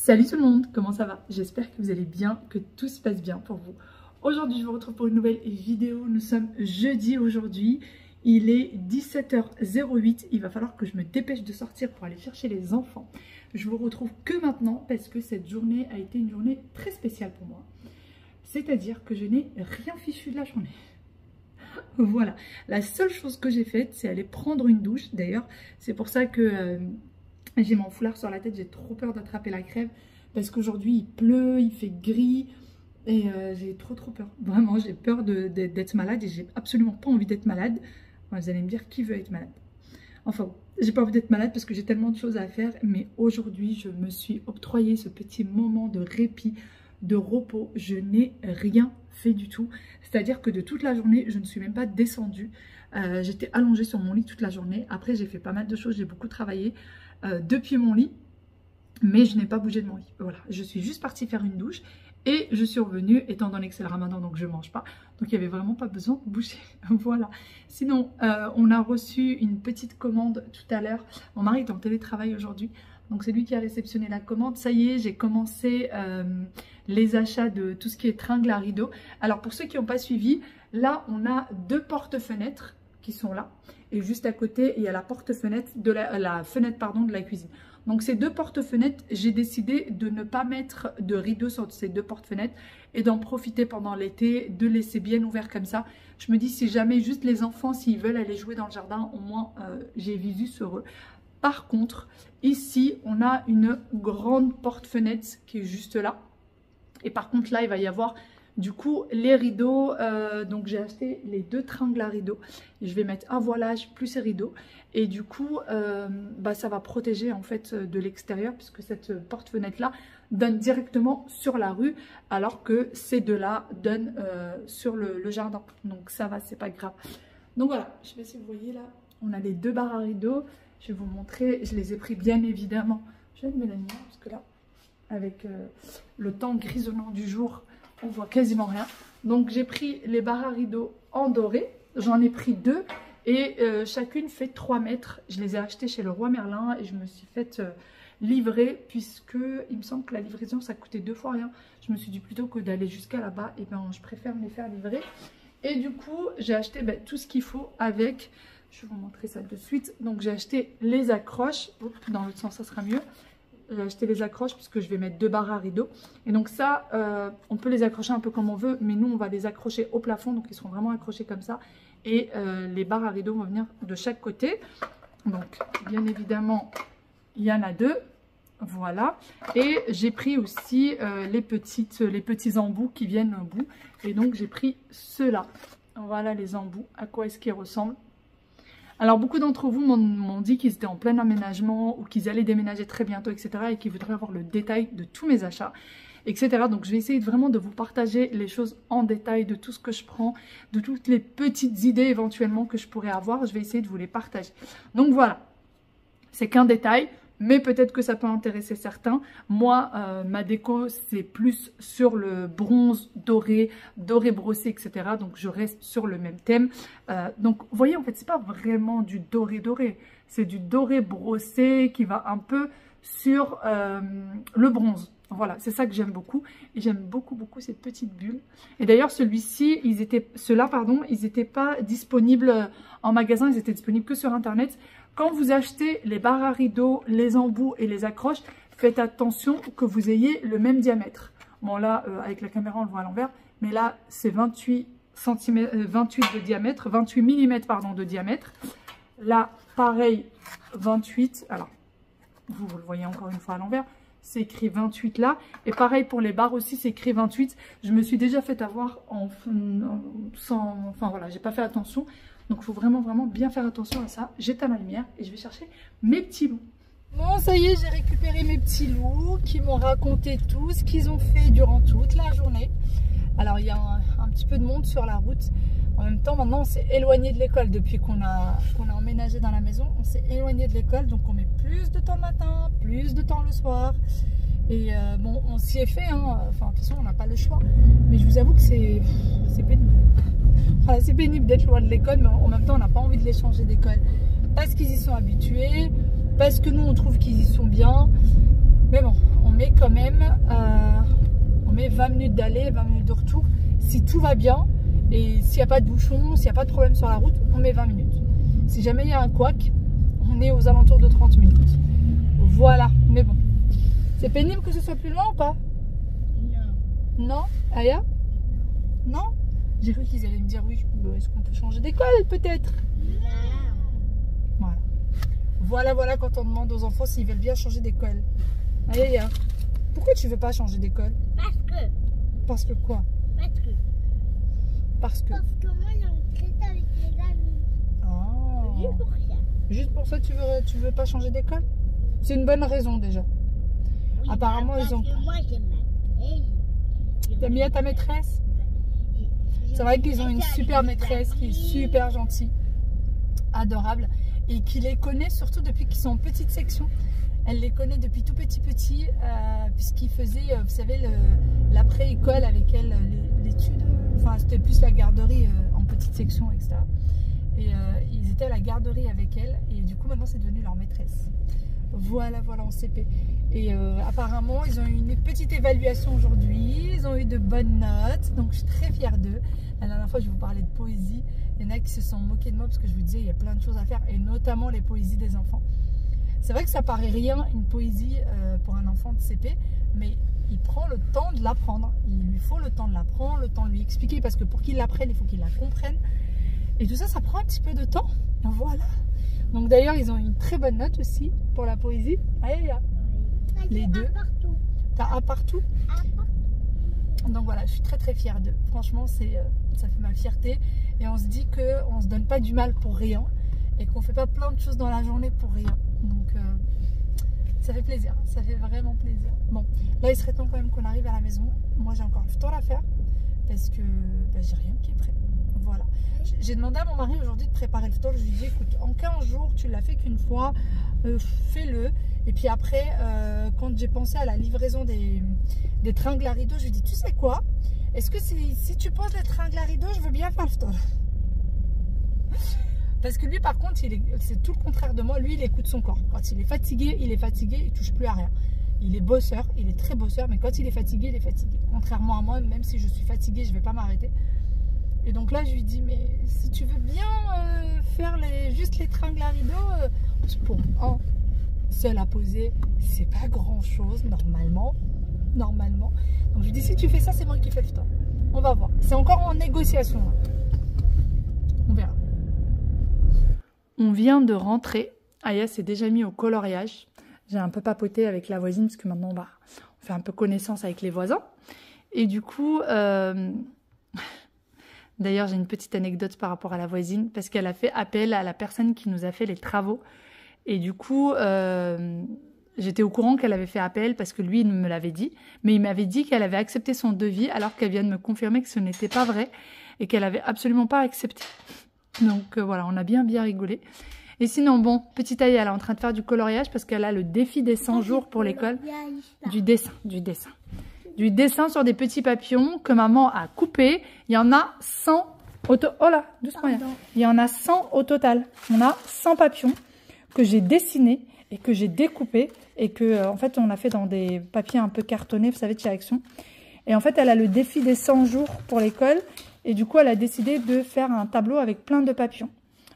Salut tout le monde, comment ça va? J'espère que vous allez bien, que tout se passe bien pour vous. Aujourd'hui, je vous retrouve pour une nouvelle vidéo. Nous sommes jeudi aujourd'hui. Il est 17h08. Il va falloir que je me dépêche de sortir pour aller chercher les enfants. Je vous retrouve que maintenant parce que cette journée a été une journée très spéciale pour moi. C'est-à-dire que je n'ai rien fichu de la journée. Voilà, la seule chose que j'ai faite, c'est aller prendre une douche. D'ailleurs, c'est pour ça que j'ai mon foulard sur la tête. J'ai trop peur d'attraper la crève parce qu'aujourd'hui, il pleut, il fait gris et j'ai trop peur. Vraiment, j'ai peur d'être malade et j'ai absolument pas envie d'être malade. Vous allez me dire, qui veut être malade? Enfin, j'ai pas envie d'être malade parce que j'ai tellement de choses à faire. Mais aujourd'hui, je me suis octroyé ce petit moment de répit, de repos. Je n'ai rien fait du tout. C'est-à-dire que de toute la journée, je ne suis même pas descendue. J'étais allongée sur mon lit toute la journée. Après, j'ai fait pas mal de choses. J'ai beaucoup travaillé depuis mon lit. Mais je n'ai pas bougé de mon lit. Voilà, je suis juste partie faire une douche. Et je suis revenue, étant donné que c'est le ramadan, donc je ne mange pas. Donc il n'y avait vraiment pas besoin de bouger. Voilà. Sinon, on a reçu une petite commande tout à l'heure. Mon mari est en télétravail aujourd'hui. Donc c'est lui qui a réceptionné la commande. Ça y est, j'ai commencé les achats de tout ce qui est tringles à rideaux. Alors pour ceux qui n'ont pas suivi, là on a deux porte-fenêtres qui sont là. Et juste à côté, il y a la porte-fenêtre de la fenêtre de la cuisine. Donc ces deux porte-fenêtres, j'ai décidé de ne pas mettre de rideaux sur ces deux porte-fenêtres et d'en profiter pendant l'été, de laisser bien ouvert comme ça. Je me dis si jamais juste les enfants, s'ils veulent aller jouer dans le jardin, au moins j'ai visu sur eux. Par contre, ici, on a une grande porte-fenêtre qui est juste là. Et par contre, là, il va y avoir du coup les rideaux. Donc j'ai acheté les deux tringles à rideaux. Et je vais mettre un voilage plus ces rideaux. Et du coup, ça va protéger en fait de l'extérieur puisque cette porte-fenêtre là donne directement sur la rue alors que ces deux-là donnent sur le jardin. Donc ça va, c'est pas grave. Donc voilà, je sais pas si vous voyez là, on a les deux barres à rideaux. Je vais vous montrer, je les ai pris bien évidemment. Je vais mettre la lumière parce que là, avec le temps grisonnant du jour, on voit quasiment rien. Donc j'ai pris les barres à rideaux en doré. J'en ai pris deux. Et chacune fait 3 mètres. Je les ai achetées chez le Roi Merlin et je me suis fait livrer puisque il me semble que la livraison ça coûtait 2 fois rien. Je me suis dit plutôt que d'aller jusqu'à là-bas, et ben je préfère me les faire livrer. Et du coup j'ai acheté tout ce qu'il faut avec. Je vais vous montrer ça de suite. Donc j'ai acheté les accroches. Oups, dans l'autre sens ça sera mieux. J'ai acheté les accroches puisque je vais mettre 2 barres à rideaux. Et donc ça, on peut les accrocher un peu comme on veut. Mais nous, on va les accrocher au plafond. Donc ils seront vraiment accrochés comme ça. Et les barres à rideaux vont venir de chaque côté. Donc bien évidemment, il y en a 2. Voilà. Et j'ai pris aussi les petits embouts qui viennent au bout. Et donc j'ai pris ceux-là. Voilà les embouts. À quoi est-ce qu'ils ressemblent? Alors beaucoup d'entre vous m'ont dit qu'ils étaient en plein aménagement ou qu'ils allaient déménager très bientôt, etc. et qu'ils voudraient avoir le détail de tous mes achats, etc. Donc je vais essayer vraiment de vous partager les choses en détail, de tout ce que je prends, de toutes les petites idées éventuellement que je pourrais avoir. Je vais essayer de vous les partager. Donc voilà, c'est qu'un détail. Mais peut-être que ça peut intéresser certains. Moi, ma déco, c'est plus sur le bronze doré, doré brossé, etc. Donc, je reste sur le même thème. Donc, vous voyez, en fait, c'est pas vraiment du doré doré. C'est du doré brossé qui va un peu sur le bronze. Voilà, c'est ça que j'aime beaucoup. Et j'aime beaucoup ces petites bulles. Et d'ailleurs, ceux-là, ils n'étaient pas disponibles en magasin. Ils étaient disponibles que sur Internet. Quand vous achetez les barres à rideaux, les embouts et les accroches, faites attention que vous ayez le même diamètre. Bon là, avec la caméra, on le voit à l'envers. Mais là, c'est 28 de diamètre, 28 mm pardon, de diamètre. Là, pareil, 28. Alors, vous le voyez encore une fois à l'envers. C'est écrit 28 là. Et pareil pour les barres aussi, c'est écrit 28. Je me suis déjà fait avoir enfin voilà, j'ai pas fait attention. Donc il faut vraiment bien faire attention à ça. J'éteins la lumière et je vais chercher mes petits loups. Bon, ça y est, j'ai récupéré mes petits loups qui m'ont raconté tout ce qu'ils ont fait durant toute la journée. Alors il y a un petit peu de monde sur la route. En même temps, maintenant on s'est éloigné de l'école depuis qu'on a emménagé dans la maison. On s'est éloigné de l'école, donc on met plus de temps le matin, plus de temps le soir. Et bon, on s'y est fait, hein. Enfin de toute façon on n'a pas le choix. Mais je vous avoue que c'est pénible. Enfin, c'est pénible d'être loin de l'école, mais en même temps on n'a pas envie de les changer d'école. Parce qu'ils y sont habitués, parce que nous on trouve qu'ils y sont bien. Mais bon, on met quand même on met 20 minutes d'aller, 20 minutes de retour. Si tout va bien et s'il n'y a pas de bouchon, s'il n'y a pas de problème sur la route, on met 20 minutes. Si jamais il y a un couac, on est aux alentours de 30 minutes. Voilà, mais bon. C'est pénible que ce soit plus loin ou pas? Non. Non? Aya? Non? J'ai cru qu'ils allaient me dire oui. Est-ce qu'on peut changer d'école peut-être? Non. Voilà. Voilà quand on demande aux enfants s'ils veulent bien changer d'école. Aya, pourquoi tu veux pas changer d'école? Parce que quoi? Parce que moi j'ai enquête avec les amis. Ah. Juste pour ça. Juste pour ça tu veux pas changer d'école? C'est une bonne raison déjà. Oui, Apparemment ils ont... moi j'aime ma maîtresse. T'aimes bien ta maîtresse? C'est vrai qu'ils ont une super maîtresse qui est super gentille, adorable, et qui les connaît surtout depuis qu'ils sont en petite section. Elle les connaît depuis tout petit, puisqu'ils faisaient, vous savez, l'après-école avec elle, l'étude. Enfin, c'était plus la garderie en petite section, etc. Et ils étaient à la garderie avec elle, et du coup, maintenant, c'est devenu leur maîtresse. Voilà, en CP. Et apparemment, ils ont eu une petite évaluation aujourd'hui. Ils ont eu de bonnes notes, donc je suis très fière d'eux. La dernière fois, je vous parlais de poésie. Il y en a qui se sont moqués de moi parce que je vous disais, il y a plein de choses à faire, et notamment les poésies des enfants. C'est vrai que ça paraît rien, une poésie pour un enfant de CP, mais il prend le temps de l'apprendre. Il lui faut le temps de l'apprendre, le temps de lui expliquer, parce que pour qu'il l'apprenne, il faut qu'il la comprenne. Et tout ça, ça prend un petit peu de temps. Voilà. Donc d'ailleurs, ils ont une très bonne note aussi pour la poésie. Allez, les deux. T'as un partout. Donc voilà, je suis très fière d'eux. Franchement, ça fait ma fierté. Et on se dit qu'on ne se donne pas du mal pour rien. Et qu'on ne fait pas plein de choses dans la journée pour rien. Donc ça fait plaisir, ça fait vraiment plaisir. Bon, là il serait temps quand même qu'on arrive à la maison. Moi j'ai encore le temps à faire parce que j'ai rien qui est prêt. Voilà. J'ai demandé à mon mari aujourd'hui de préparer le ftour. Je lui ai dit écoute, en 15 jours tu l'as fait qu'une fois, fais-le. Et puis après, quand j'ai pensé à la livraison des tringles à rideaux, je lui ai dit tu sais quoi, est-ce que si tu poses les tringles à rideaux, je veux bien faire le ftour. Parce que lui par contre, c'est tout le contraire de moi. Lui il écoute son corps. Quand il est fatigué, il touche plus à rien. Il est bosseur, il est très bosseur, mais quand il est fatigué, Contrairement à moi, même si je suis fatiguée, je ne vais pas m'arrêter. Et donc là je lui dis mais si tu veux bien faire juste les tringles à rideaux, pour un seul à poser, c'est pas grand chose normalement. Donc je lui dis si tu fais ça, c'est moi qui fais le temps. On va voir. C'est encore en négociation. On verra. On vient de rentrer. Aya s'est déjà mis au coloriage. J'ai un peu papoté avec la voisine parce que maintenant on fait un peu connaissance avec les voisins. Et du coup, d'ailleurs j'ai une petite anecdote par rapport à la voisine parce qu'elle a fait appel à la personne qui nous a fait les travaux. Et du coup, j'étais au courant qu'elle avait fait appel parce que lui il me l'avait dit. Mais il m'avait dit qu'elle avait accepté son devis alors qu'elle vient de me confirmer que ce n'était pas vrai et qu'elle avait absolument pas accepté. Donc voilà, on a bien rigolé. Et sinon, bon, petite Aya, elle est en train de faire du coloriage parce qu'elle a le défi des 100 jours pour l'école. Du dessin sur des petits papillons que maman a coupés. Il y en a 100 au total. Oh là, doucement. Il y en a 100 au total. On a 100 papillons que j'ai dessinés et que j'ai découpés. Et que, en fait, on a fait dans des papiers un peu cartonnés, vous savez, de chez Action. Et en fait, elle a le défi des 100 jours pour l'école. Et du coup, elle a décidé de faire un tableau avec plein de papillons.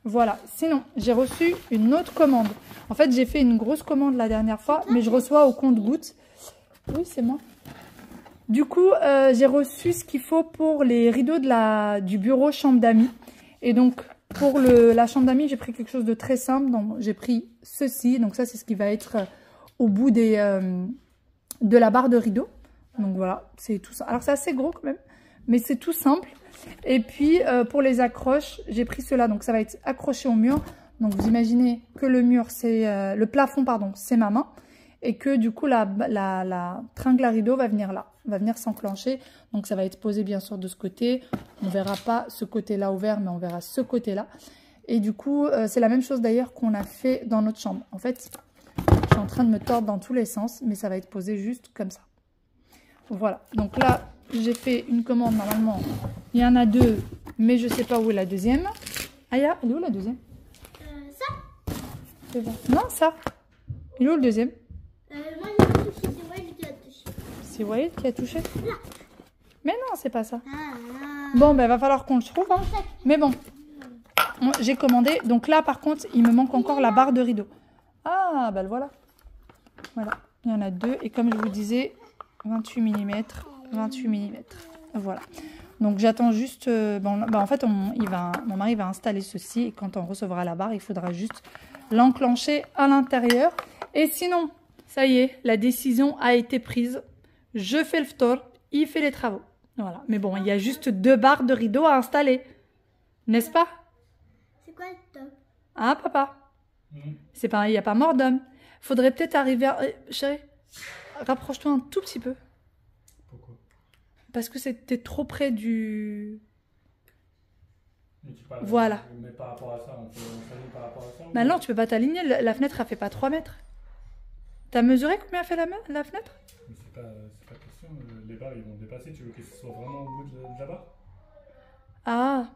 Voilà. Sinon, j'ai reçu une autre commande. En fait, j'ai fait une grosse commande la dernière fois, mais je reçois au compte-gouttes. Oui, c'est moi. Du coup, j'ai reçu ce qu'il faut pour les rideaux du bureau chambre d'amis. Et donc, pour la chambre d'amis, j'ai pris quelque chose de très simple. Donc, j'ai pris ceci. Donc, ça, c'est ce qui va être au bout de la barre de rideau. Donc, voilà, c'est tout ça. Alors, c'est assez gros quand même, mais c'est tout simple. Et puis, pour les accroches, j'ai pris cela. Donc, ça va être accroché au mur. Donc, vous imaginez que le mur, c'est le plafond, pardon, c'est ma main. Et que du coup, la tringle à rideau va venir là, va venir s'enclencher. Donc, ça va être posé bien sûr de ce côté. On ne verra pas ce côté-là ouvert, mais on verra ce côté-là. Et du coup, c'est la même chose d'ailleurs qu'on a fait dans notre chambre. En fait, je suis en train de me tordre dans tous les sens, mais ça va être posé juste comme ça. Voilà. Donc là, j'ai fait une commande normalement. Il y en a deux, mais je ne sais pas où est la deuxième. Aya, elle est où la deuxième? Ça. Non, ça. Il est où le deuxième? Moi, il y a Si vous voyez qui a touché. Mais non, c'est pas ça. Ah, Bon, ben va falloir qu'on le trouve. Hein. Mais bon, j'ai commandé. Donc là, par contre, il me manque encore la barre de rideau. Ah, ben le voilà. Voilà, il y en a deux. Et comme je vous disais, 28 mm, 28 mm. Voilà. Donc j'attends juste... en fait, mon mari va installer ceci. Et quand on recevra la barre, il faudra juste l'enclencher à l'intérieur. Et sinon, ça y est, la décision a été prise. Je fais le ftor, il fait les travaux. Voilà. Mais bon, il y a juste 2 barres de rideau à installer. N'est-ce pas? c'est quoi le top? Hein, papa? C'est pareil, il n'y a pas mort d'homme. Faudrait peut-être arriver à... Chérie, rapproche-toi un tout petit peu. Pourquoi? Parce que c'était trop près du... Mais tu parles, Voilà. Mais par rapport à ça, on s'aligne par rapport à ça? Bah non, tu peux pas t'aligner. La fenêtre, elle fait pas 3 mètres. T'as mesuré combien fait la fenêtre? Mais c'est pas question. Les barres, ils vont dépasser. Tu veux que ce soit vraiment au bout de la barre? Ah.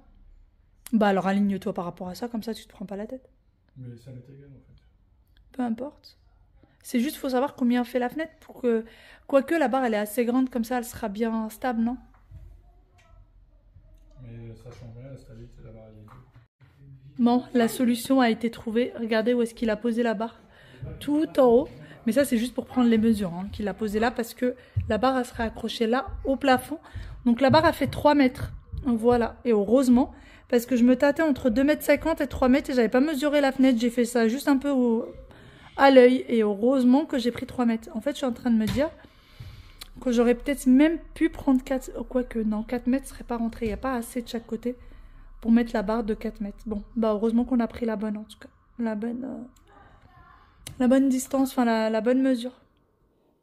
Bah alors aligne-toi par rapport à ça, comme ça tu te prends pas la tête. Mais ça m'est égal en fait. Peu importe. C'est juste, faut savoir combien fait la fenêtre pour que... Quoique la barre, elle est assez grande, comme ça, elle sera bien stable, non? Mais ça change rien, la stabilité de la barre, elle est... Bon, la solution a été trouvée. Regardez où est-ce qu'il a posé la barre. Tout en haut. Mais ça, c'est juste pour prendre les mesures hein, qu'il a posé là parce que la barre, elle sera accrochée là, au plafond. Donc la barre a fait 3 mètres. Voilà. Et heureusement, parce que je me tâtais entre 2,50 m et 3 mètres et j'avais pas mesuré la fenêtre. J'ai fait ça juste un peu à l'œil. Et heureusement que j'ai pris 3 mètres. En fait, je suis en train de me dire que j'aurais peut-être même pu prendre 4... Quoique, non, 4 mètres ne serait pas rentré. Il n'y a pas assez de chaque côté pour mettre la barre de 4 mètres. Bon, bah heureusement qu'on a pris la bonne en tout cas. La bonne distance, enfin la bonne mesure.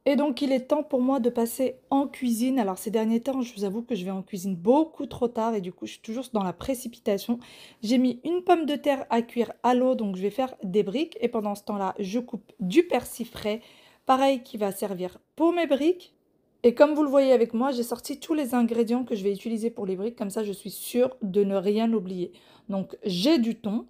Et donc il est temps pour moi de passer en cuisine. Alors ces derniers temps, je vous avoue que je vais en cuisine beaucoup trop tard et du coup je suis toujours dans la précipitation. J'ai mis une pomme de terre à cuire à l'eau, donc je vais faire des briques. Et pendant ce temps-là, je coupe du persil frais, pareil qui va servir pour mes briques. Et comme vous le voyez avec moi, j'ai sorti tous les ingrédients que je vais utiliser pour les briques. Comme ça, je suis sûre de ne rien oublier. Donc, j'ai du thon.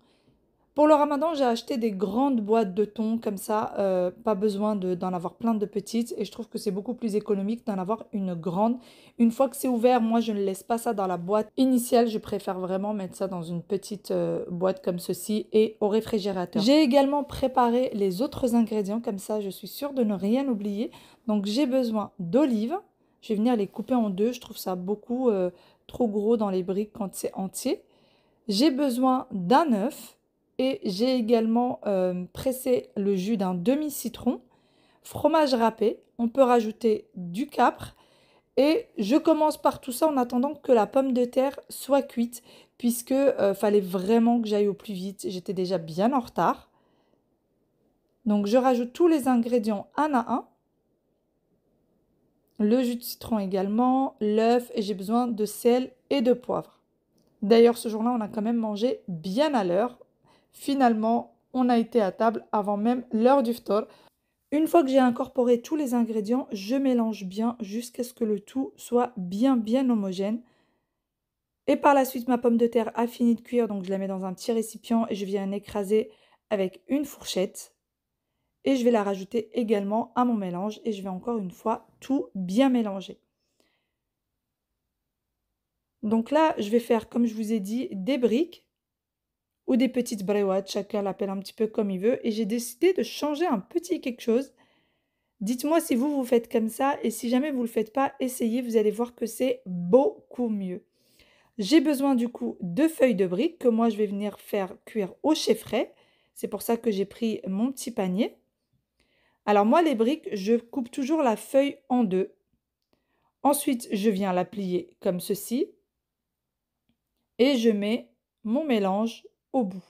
Pour le ramadan, j'ai acheté des grandes boîtes de thon. Comme ça, pas besoin d'en avoir plein de petites. Et je trouve que c'est beaucoup plus économique d'en avoir une grande. Une fois que c'est ouvert, moi, je ne laisse pas ça dans la boîte initiale. Je préfère vraiment mettre ça dans une petite boîte comme ceci et au réfrigérateur. J'ai également préparé les autres ingrédients. Comme ça, je suis sûre de ne rien oublier. Donc, j'ai besoin d'olives. Je vais venir les couper en deux. Je trouve ça beaucoup trop gros dans les briques quand c'est entier. J'ai besoin d'un œuf. Et j'ai également pressé le jus d'un demi-citron. Fromage râpé. On peut rajouter du capre. Et je commence par tout ça en attendant que la pomme de terre soit cuite. Puisque fallait vraiment que j'aille au plus vite. J'étais déjà bien en retard. Donc je rajoute tous les ingrédients un à un. Le jus de citron également, l'œuf et j'ai besoin de sel et de poivre. D'ailleurs, ce jour-là, on a quand même mangé bien à l'heure. Finalement, on a été à table avant même l'heure du ftor. Une fois que j'ai incorporé tous les ingrédients, je mélange bien jusqu'à ce que le tout soit bien homogène. Et par la suite, ma pomme de terre a fini de cuire, donc je la mets dans un petit récipient et je viens écraser avec une fourchette. Et je vais la rajouter également à mon mélange et je vais encore une fois tout bien mélanger. Donc là, je vais faire, comme je vous ai dit, des briques ou des petites brewats, chacun l'appelle un petit peu comme il veut. Et j'ai décidé de changer un petit quelque chose. Dites-moi si vous faites comme ça et si jamais vous ne le faites pas, essayez, vous allez voir que c'est beaucoup mieux. J'ai besoin du coup de feuilles de briques que moi je vais venir faire cuire au chai frais. C'est pour ça que j'ai pris mon petit panier. Alors moi, les briques, je coupe toujours la feuille en deux. Ensuite, je viens la plier comme ceci. Et je mets mon mélange au bout.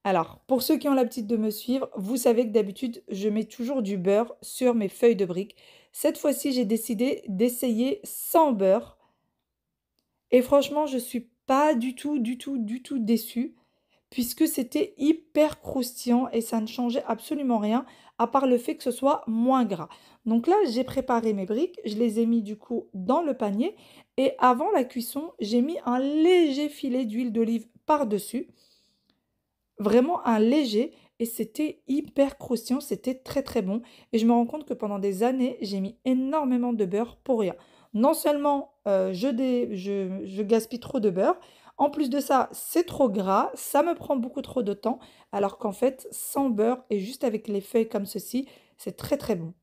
Alors, pour ceux qui ont l'habitude de me suivre, vous savez que d'habitude, je mets toujours du beurre sur mes feuilles de briques. Cette fois-ci, j'ai décidé d'essayer sans beurre. Et franchement, je ne suis pas du tout déçue. Puisque c'était hyper croustillant et ça ne changeait absolument rien à part le fait que ce soit moins gras. Donc là, j'ai préparé mes briques, je les ai mis du coup dans le panier et avant la cuisson, j'ai mis un léger filet d'huile d'olive par-dessus. Vraiment un léger et c'était hyper croustillant, c'était très très bon. Et je me rends compte que pendant des années, j'ai mis énormément de beurre pour rien. Non seulement je gaspille trop de beurre, en plus de ça, c'est trop gras, ça me prend beaucoup trop de temps, alors qu'en fait, sans beurre et juste avec les feuilles comme ceci, c'est très très bon.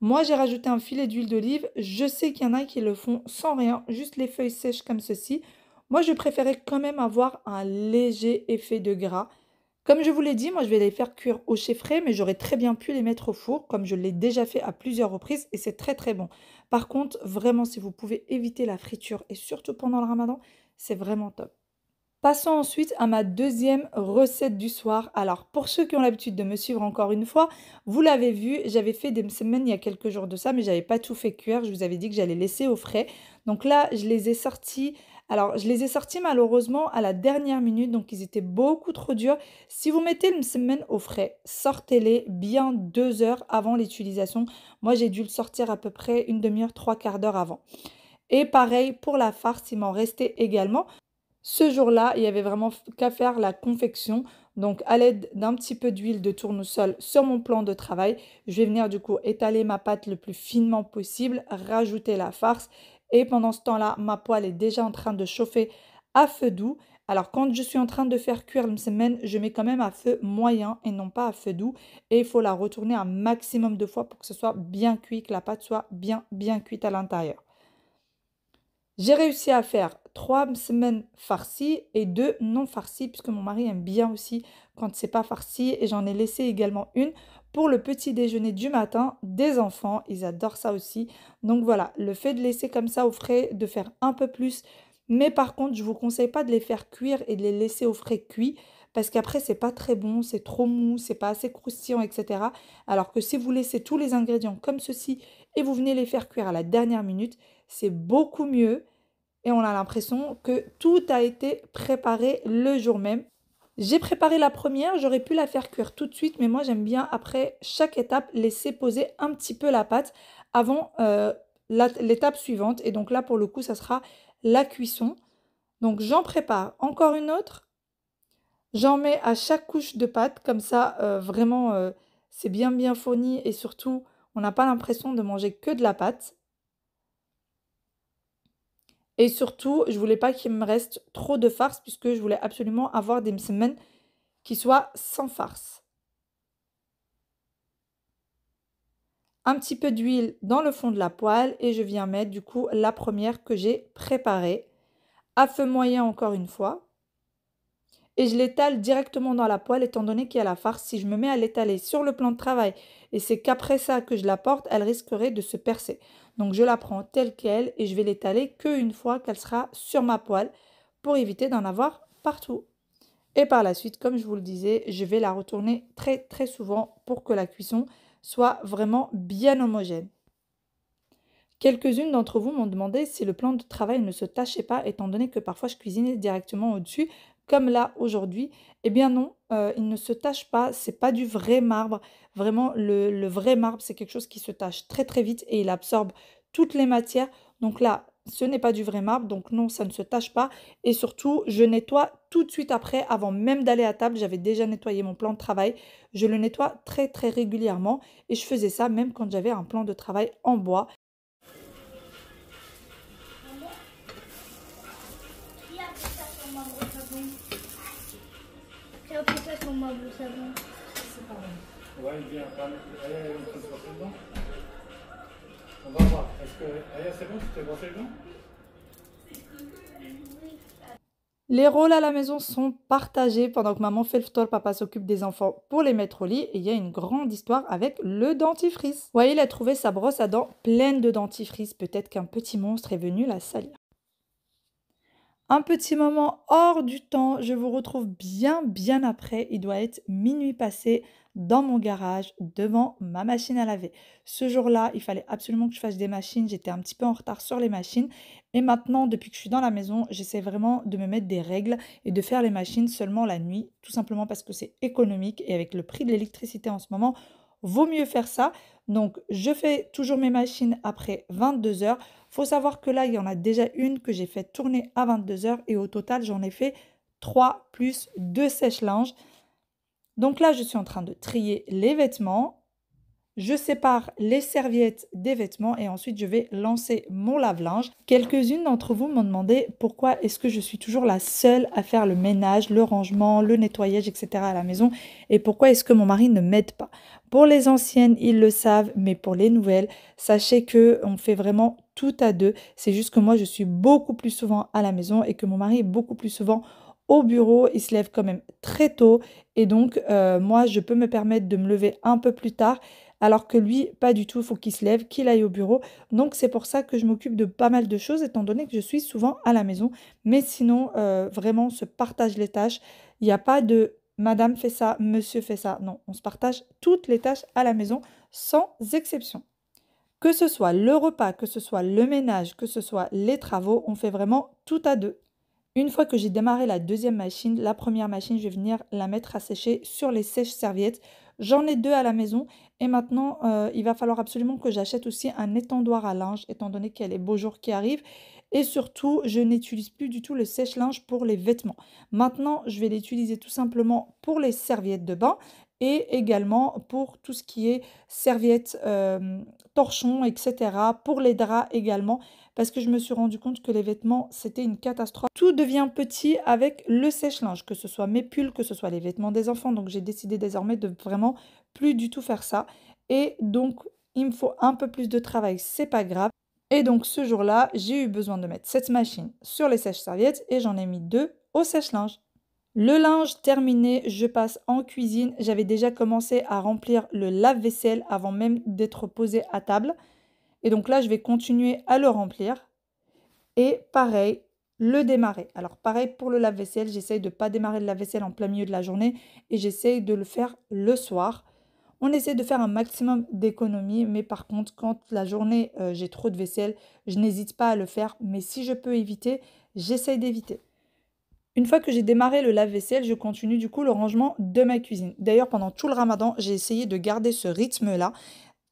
Moi, j'ai rajouté un filet d'huile d'olive. Je sais qu'il y en a qui le font sans rien, juste les feuilles sèches comme ceci. Moi, je préférais quand même avoir un léger effet de gras. Comme je vous l'ai dit, moi, je vais les faire cuire au chai frais, mais j'aurais très bien pu les mettre au four, comme je l'ai déjà fait à plusieurs reprises, et c'est très très bon. Par contre, vraiment, si vous pouvez éviter la friture, et surtout pendant le ramadan, c'est vraiment top. Passons ensuite à ma deuxième recette du soir. Alors, pour ceux qui ont l'habitude de me suivre encore une fois, vous l'avez vu, j'avais fait des semaines il y a quelques jours de ça, mais je n'avais pas tout fait cuire. Je vous avais dit que j'allais laisser au frais. Donc là, je les ai sortis. Alors, je les ai sortis malheureusement à la dernière minute, donc ils étaient beaucoup trop durs. Si vous mettez le semaine au frais, sortez-les bien 2 heures avant l'utilisation. Moi, j'ai dû le sortir à peu près une demi-heure, trois quarts d'heure avant. Et pareil pour la farce, il m'en restait également. Ce jour-là, il y avait vraiment qu'à faire la confection. Donc, à l'aide d'un petit peu d'huile de tournesol sur mon plan de travail, je vais venir du coup étaler ma pâte le plus finement possible, rajouter la farce. Et pendant ce temps-là, ma poêle est déjà en train de chauffer à feu doux. Alors, quand je suis en train de faire cuire le semaine, je mets quand même à feu moyen et non pas à feu doux. Et il faut la retourner un maximum de fois pour que ce soit bien cuit, que la pâte soit bien cuite à l'intérieur. J'ai réussi à faire 3 semaines farcies et 2 non farcies, puisque mon mari aime bien aussi quand c'est pas farci. Et j'en ai laissé également une pour le petit déjeuner du matin des enfants. Ils adorent ça aussi. Donc voilà, le fait de laisser comme ça au frais, de faire un peu plus. Mais par contre, je ne vous conseille pas de les faire cuire et de les laisser au frais cuits. Parce qu'après, c'est pas très bon, c'est trop mou, c'est pas assez croustillant, etc. Alors que si vous laissez tous les ingrédients comme ceci et vous venez les faire cuire à la dernière minute, c'est beaucoup mieux et on a l'impression que tout a été préparé le jour même. J'ai préparé la première, j'aurais pu la faire cuire tout de suite, mais moi j'aime bien après chaque étape laisser poser un petit peu la pâte avant l'étape suivante. Et donc là pour le coup ça sera la cuisson. Donc j'en prépare encore une autre, j'en mets à chaque couche de pâte, comme ça vraiment c'est bien fourni et surtout on n'a pas l'impression de manger que de la pâte. Et surtout, je voulais pas qu'il me reste trop de farce puisque je voulais absolument avoir des semaines qui soient sans farce. Un petit peu d'huile dans le fond de la poêle et je viens mettre du coup la première que j'ai préparée à feu moyen encore une fois. Et je l'étale directement dans la poêle étant donné qu'il y a la farce. Si je me mets à l'étaler sur le plan de travail et c'est qu'après ça que je la porte, elle risquerait de se percer. Donc je la prends telle qu'elle et je vais l'étaler qu'une fois qu'elle sera sur ma poêle pour éviter d'en avoir partout. Et par la suite, comme je vous le disais, je vais la retourner très souvent pour que la cuisson soit vraiment bien homogène. Quelques-unes d'entre vous m'ont demandé si le plan de travail ne se tachait pas, étant donné que parfois je cuisinais directement au-dessus, comme là aujourd'hui. Eh bien non, il ne se tache pas, c'est pas du vrai marbre. Vraiment, le vrai marbre, c'est quelque chose qui se tache très vite et il absorbe toutes les matières. Donc là, ce n'est pas du vrai marbre, donc non, ça ne se tache pas. Et surtout, je nettoie tout de suite après, avant même d'aller à table. J'avais déjà nettoyé mon plan de travail. Je le nettoie très régulièrement et je faisais ça même quand j'avais un plan de travail en bois. J'ai appris ça sur ma brosse à dents. C'est pas vrai. Ouais, il vient. Aya, il faut se brosser les dents. On va voir. Est-ce que. Aya, c'est bon, tu t'es brossé les dents? Les rôles à la maison sont partagés pendant que maman fait le ftour, papa s'occupe des enfants pour les mettre au lit et il y a une grande histoire avec le dentifrice. Vous voyez, il a trouvé sa brosse à dents pleine de dentifrice, peut-être qu'un petit monstre est venu la salir. Un petit moment hors du temps, je vous retrouve bien après, il doit être minuit passé dans mon garage devant ma machine à laver. Ce jour-là, il fallait absolument que je fasse des machines, j'étais un petit peu en retard sur les machines et maintenant, depuis que je suis dans la maison, j'essaie vraiment de me mettre des règles et de faire les machines seulement la nuit, tout simplement parce que c'est économique et avec le prix de l'électricité en ce moment, vaut mieux faire ça. Donc, je fais toujours mes machines après 22 heures. Faut savoir que là, il y en a déjà une que j'ai fait tourner à 22 heures et au total, j'en ai fait 3 plus 2 sèche-linges. Donc là, je suis en train de trier les vêtements. Je sépare les serviettes des vêtements et ensuite je vais lancer mon lave-linge. Quelques-unes d'entre vous m'ont demandé pourquoi est-ce que je suis toujours la seule à faire le ménage, le rangement, le nettoyage, etc. à la maison et pourquoi est-ce que mon mari ne m'aide pas. Pour les anciennes, ils le savent, mais pour les nouvelles, sachez que on fait vraiment tout à deux. C'est juste que moi, je suis beaucoup plus souvent à la maison et que mon mari est beaucoup plus souvent au bureau. Il se lève quand même très tôt et donc moi, je peux me permettre de me lever un peu plus tard alors que lui, pas du tout, il faut qu'il se lève, qu'il aille au bureau. Donc c'est pour ça que je m'occupe de pas mal de choses, étant donné que je suis souvent à la maison. Mais sinon, vraiment, on se partage les tâches. Il n'y a pas de madame fait ça, monsieur fait ça. Non, on se partage toutes les tâches à la maison, sans exception. Que ce soit le repas, que ce soit le ménage, que ce soit les travaux, on fait vraiment tout à deux. Une fois que j'ai démarré la deuxième machine, la première machine, je vais venir la mettre à sécher sur les sèche-serviettes. J'en ai deux à la maison et maintenant, il va falloir absolument que j'achète aussi un étendoir à linge, étant donné qu'il y a les beaux jours qui arrivent. Et surtout, je n'utilise plus du tout le sèche-linge pour les vêtements. Maintenant, je vais l'utiliser tout simplement pour les serviettes de bain et également pour tout ce qui est serviettes, torchons, etc. Pour les draps également parce que je me suis rendu compte que les vêtements, c'était une catastrophe. Tout devient petit avec le sèche-linge, que ce soit mes pulls, que ce soit les vêtements des enfants. Donc, j'ai décidé désormais de vraiment plus du tout faire ça. Et donc, il me faut un peu plus de travail, c'est pas grave. Et donc, ce jour-là, j'ai eu besoin de mettre cette machine sur les sèche-serviettes et j'en ai mis deux au sèche-linge. Le linge terminé, je passe en cuisine. J'avais déjà commencé à remplir le lave-vaisselle avant même d'être posée à table. Et donc là, je vais continuer à le remplir. Et pareil, le démarrer. Alors pareil pour le lave-vaisselle, j'essaye de ne pas démarrer le lave-vaisselle en plein milieu de la journée et j'essaye de le faire le soir. On essaie de faire un maximum d'économies, mais par contre, quand la journée, j'ai trop de vaisselle, je n'hésite pas à le faire. Mais si je peux éviter, j'essaye d'éviter. Une fois que j'ai démarré le lave-vaisselle, je continue du coup le rangement de ma cuisine. D'ailleurs, pendant tout le ramadan, j'ai essayé de garder ce rythme-là.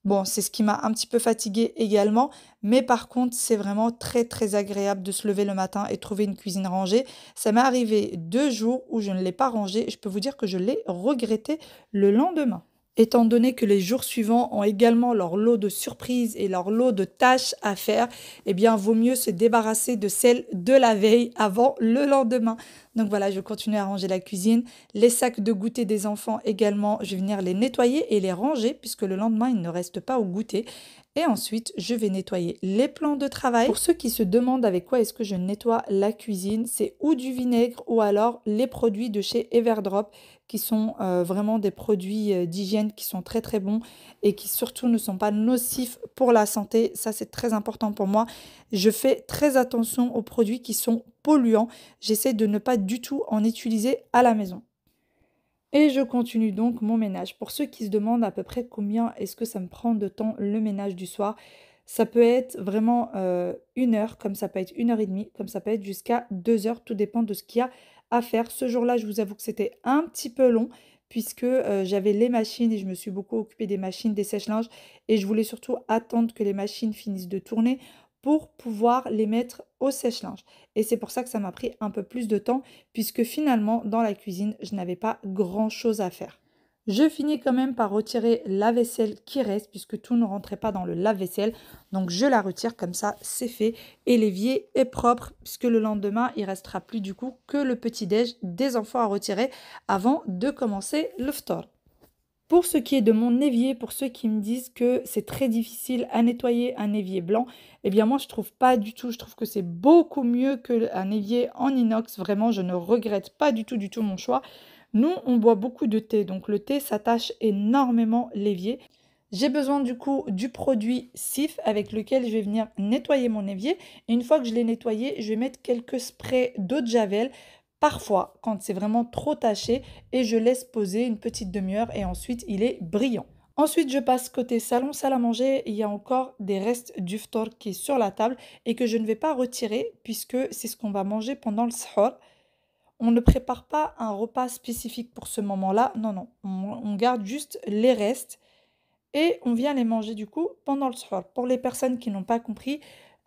Bon, c'est ce qui m'a un petit peu fatiguée également, mais par contre, c'est vraiment très très agréable de se lever le matin et trouver une cuisine rangée. Ça m'est arrivé 2 jours où je ne l'ai pas rangée et je peux vous dire que je l'ai regretté le lendemain. Étant donné que les jours suivants ont également leur lot de surprises et leur lot de tâches à faire, eh bien, vaut mieux se débarrasser de celles de la veille avant le lendemain. Donc voilà, je continue à ranger la cuisine. Les sacs de goûter des enfants également, je vais venir les nettoyer et les ranger puisque le lendemain, il ne reste pas au goûter. Et ensuite, je vais nettoyer les plans de travail. Pour ceux qui se demandent avec quoi est-ce que je nettoie la cuisine, c'est ou du vinaigre ou alors les produits de chez Everdrop qui sont vraiment des produits d'hygiène qui sont très très bons et qui surtout ne sont pas nocifs pour la santé. Ça, c'est très important pour moi. Je fais très attention aux produits qui sont polluants. J'essaie de ne pas du tout en utiliser à la maison. Et je continue donc mon ménage. Pour ceux qui se demandent à peu près combien est-ce que ça me prend de temps le ménage du soir, ça peut être vraiment 1 heure, comme ça peut être 1 heure et demie, comme ça peut être jusqu'à 2 heures, tout dépend de ce qu'il y a à faire. Ce jour-là, je vous avoue que c'était un petit peu long puisque j'avais les machines et je me suis beaucoup occupée des machines, des sèche-linges et je voulais surtout attendre que les machines finissent de tourner pour pouvoir les mettre au sèche-linge. Et c'est pour ça que ça m'a pris un peu plus de temps puisque finalement, dans la cuisine, je n'avais pas grand-chose à faire. Je finis quand même par retirer la vaisselle qui reste puisque tout ne rentrait pas dans le lave-vaisselle. Donc je la retire comme ça, c'est fait. Et l'évier est propre puisque le lendemain, il restera plus du coup que le petit-déj des enfants à retirer avant de commencer le ftar. Pour ce qui est de mon évier, pour ceux qui me disent que c'est très difficile à nettoyer un évier blanc, eh bien moi je trouve pas du tout, je trouve que c'est beaucoup mieux qu'un évier en inox. Vraiment, je ne regrette pas du tout mon choix. Nous, on boit beaucoup de thé, donc le thé s'attache énormément l'évier. J'ai besoin du coup du produit Cif avec lequel je vais venir nettoyer mon évier. Et une fois que je l'ai nettoyé, je vais mettre quelques sprays d'eau de Javel. Parfois, quand c'est vraiment trop taché, et je laisse poser une petite demi-heure et ensuite il est brillant. Ensuite, je passe côté salon, salle à manger. Il y a encore des restes du ftar qui est sur la table et que je ne vais pas retirer puisque c'est ce qu'on va manger pendant le sahur. On ne prépare pas un repas spécifique pour ce moment-là. Non, non. On garde juste les restes et on vient les manger du coup pendant le sahur. Pour les personnes qui n'ont pas compris,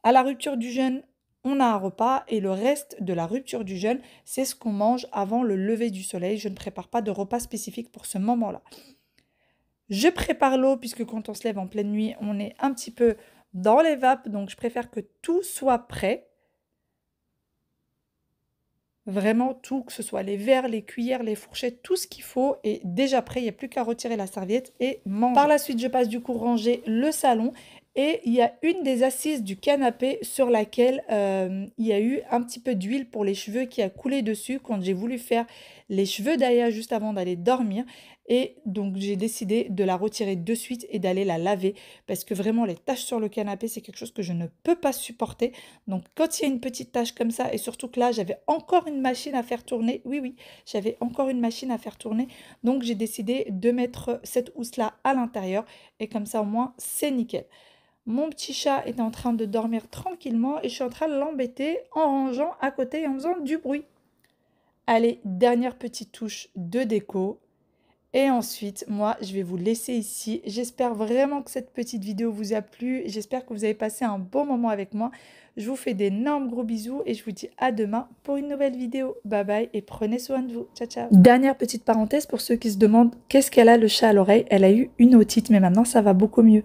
à la rupture du jeûne, on a un repas et le reste de la rupture du jeûne, c'est ce qu'on mange avant le lever du soleil. Je ne prépare pas de repas spécifique pour ce moment-là. Je prépare l'eau puisque quand on se lève en pleine nuit, on est un petit peu dans les vapes, donc je préfère que tout soit prêt. Vraiment tout, que ce soit les verres, les cuillères, les fourchettes, tout ce qu'il faut est déjà prêt. Il n'y a plus qu'à retirer la serviette et manger. Par la suite, je passe du coup ranger le salon. Et il y a une des assises du canapé sur laquelle il y a eu un petit peu d'huile pour les cheveux qui a coulé dessus quand j'ai voulu faire les cheveux d'Aya juste avant d'aller dormir. Et donc j'ai décidé de la retirer de suite et d'aller la laver parce que vraiment les taches sur le canapé c'est quelque chose que je ne peux pas supporter. Donc quand il y a une petite tache comme ça et surtout que là j'avais encore une machine à faire tourner, oui j'avais encore une machine à faire tourner, donc j'ai décidé de mettre cette housse là à l'intérieur et comme ça au moins c'est nickel. Mon petit chat est en train de dormir tranquillement et je suis en train de l'embêter en rangeant à côté et en faisant du bruit. Allez, dernière petite touche de déco. Et ensuite, moi, je vais vous laisser ici. J'espère vraiment que cette petite vidéo vous a plu. J'espère que vous avez passé un bon moment avec moi. Je vous fais d'énormes gros bisous et je vous dis à demain pour une nouvelle vidéo. Bye bye et prenez soin de vous. Ciao, ciao. Dernière petite parenthèse pour ceux qui se demandent qu'est-ce qu'elle a le chat à l'oreille. Elle a eu une otite, mais maintenant ça va beaucoup mieux.